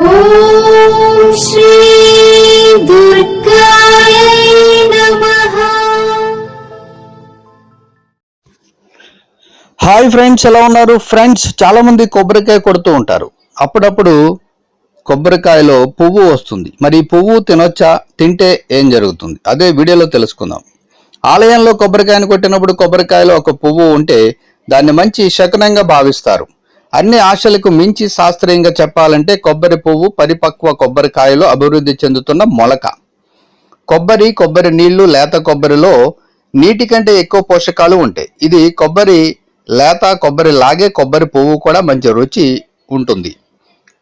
ఓం శ్రీ దుర్గాయ నమః. Hi friends, ఎలా ఉన్నారు? ఫ్రెండ్స్, చాలా మంది కొబ్బరికాయ కొడుతూ ఉంటారు. అప్పుడప్పుడు కొబ్బరికాయలో పువ్వు వస్తుంది. మరి పువ్వు తినొచ్చా? తింటే ఏం జరుగుతుంది? అదే వీడియోలో తెలుసుకుందాం. ఆలయంలో కొబ్బరికాయను కొట్టినప్పుడు కొబ్బరికాయలో ఒక పువ్వు ఉంటే దాన్ని మంచి శకునంగా భావిస్తారు. అన్ని ఆశలకు మించి శాస్త్రీయంగా చెప్పాలంటే కొబ్బరి పువ్వు పరిపక్వ కొబ్బరికాయలో అభివృద్ధి చెందుతున్న మొలక. కొబ్బరి నీళ్లు, లేత కొబ్బరిలో నీటి కంటే ఎక్కువ పోషకాలు ఉంటాయి. ఇది లేత కొబ్బరి లాగే కొబ్బరి పువ్వు కూడా మంచి రుచి ఉంటుంది.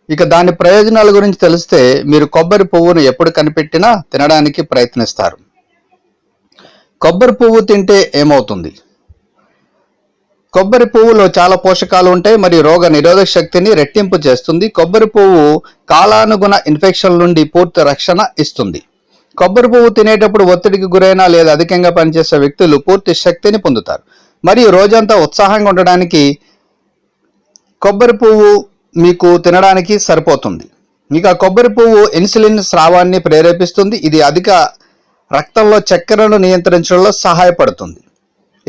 ఇక దాని ప్రయోజనాల గురించి తెలిస్తే మీరు కొబ్బరి పువ్వును ఎప్పుడు కనిపెట్టినా తినడానికి ప్రయత్నిస్తారు. కొబ్బరి పువ్వు తింటే ఏమవుతుంది? కొబ్బరి పువ్వులో చాలా పోషకాలు ఉంటాయి మరియు రోగ నిరోధక శక్తిని రెట్టింపు చేస్తుంది. కొబ్బరి పువ్వు కాలానుగుణ ఇన్ఫెక్షన్ల నుండి పూర్తి రక్షణ ఇస్తుంది. కొబ్బరి పువ్వు తినేటప్పుడు ఒత్తిడికి గురైన లేదా అధికంగా పనిచేసే వ్యక్తులు పూర్తి శక్తిని పొందుతారు మరియు రోజంతా ఉత్సాహంగా ఉండడానికి కొబ్బరి పువ్వు మీకు తినడానికి సరిపోతుంది. ఇక కొబ్బరి పువ్వు ఇన్సులిన్ స్రావాన్ని ప్రేరేపిస్తుంది. ఇది అధిక రక్తంలో చక్కెరను నియంత్రించడంలో సహాయపడుతుంది.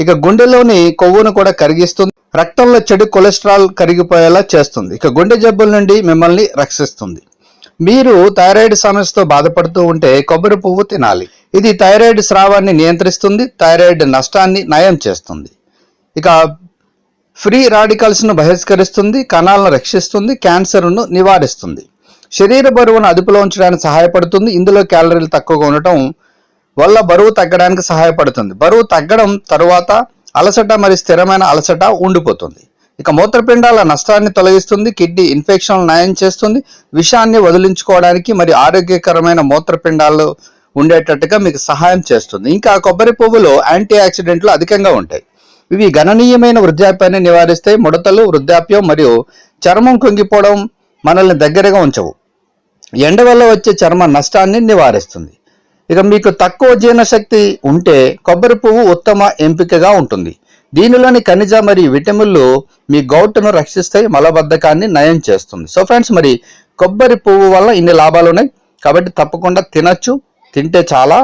ఇక గుండెలోని కొవ్వును కూడా కరిగిస్తుంది. రక్తంలో చెడు కొలెస్ట్రాల్ కరిగిపోయేలా చేస్తుంది. ఇక గుండె జబ్బుల నుండి మిమ్మల్ని రక్షిస్తుంది. మీరు థైరాయిడ్ సమస్యతో బాధపడుతూ ఉంటే కొబ్బరి పువ్వు తినాలి. ఇది థైరాయిడ్ స్రావాన్ని నియంత్రిస్తుంది, థైరాయిడ్ నష్టాన్ని నయం చేస్తుంది. ఇక ఫ్రీ రాడికల్స్ను బహిష్కరిస్తుంది, కణాలను రక్షిస్తుంది, క్యాన్సర్ను నివారిస్తుంది. శరీర బరువును అదుపులో ఉంచడానికి సహాయపడుతుంది. ఇందులో క్యాలరీలు తక్కువగా ఉండటం వల్ల బరువు తగ్గడానికి సహాయపడుతుంది. బరువు తగ్గడం తరువాత అలసట మరియు స్థిరమైన అలసట ఉండిపోతుంది. ఇక మూత్రపిండాల నష్టాన్ని తొలగిస్తుంది, కిడ్నీ ఇన్ఫెక్షన్ నయం చేస్తుంది, విషాన్ని వదిలించుకోవడానికి మరియు ఆరోగ్యకరమైన మూత్రపిండాలు ఉండేటట్టుగా మీకు సహాయం చేస్తుంది. ఇంకా కొబ్బరి పువ్వులో యాంటీ ఆక్సిడెంట్లు అధికంగా ఉంటాయి. ఇవి గణనీయమైన వృద్ధాప్యాన్ని నివారిస్తాయి. ముడతలు, వృద్ధాప్యం మరియు చర్మం కుంగిపోవడం మనల్ని దగ్గరగా ఉంచవు. ఎండ వల్ల వచ్చే చర్మ నష్టాన్ని నివారిస్తుంది. ఇక మీకు తక్కువ జీర్ణశక్తి ఉంటే కొబ్బరి పువ్వు ఉత్తమ ఎంపికగా ఉంటుంది. దీనిలోని ఖనిజ మరియు విటమిన్లు మీ గౌట్ను రక్షిస్తాయి, మలబద్ధకాన్ని నయం చేస్తుంది. సో ఫ్రెండ్స్, మరి కొబ్బరి పువ్వు వల్ల ఇన్ని లాభాలు ఉన్నాయి కాబట్టి తప్పకుండా తినచ్చు. తింటే చాలా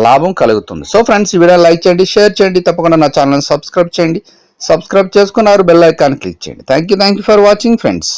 లాభం కలుగుతుంది. సో ఫ్రెండ్స్, ఈ వీడియో లైక్ చేయండి, షేర్ చేయండి, తప్పకుండా నా ఛానల్ని సబ్స్క్రైబ్ చేయండి. సబ్స్క్రైబ్ చేసుకున్నారు, బెల్ ఐకాన్ క్లిక్ చేయండి. Thank you for watching friends.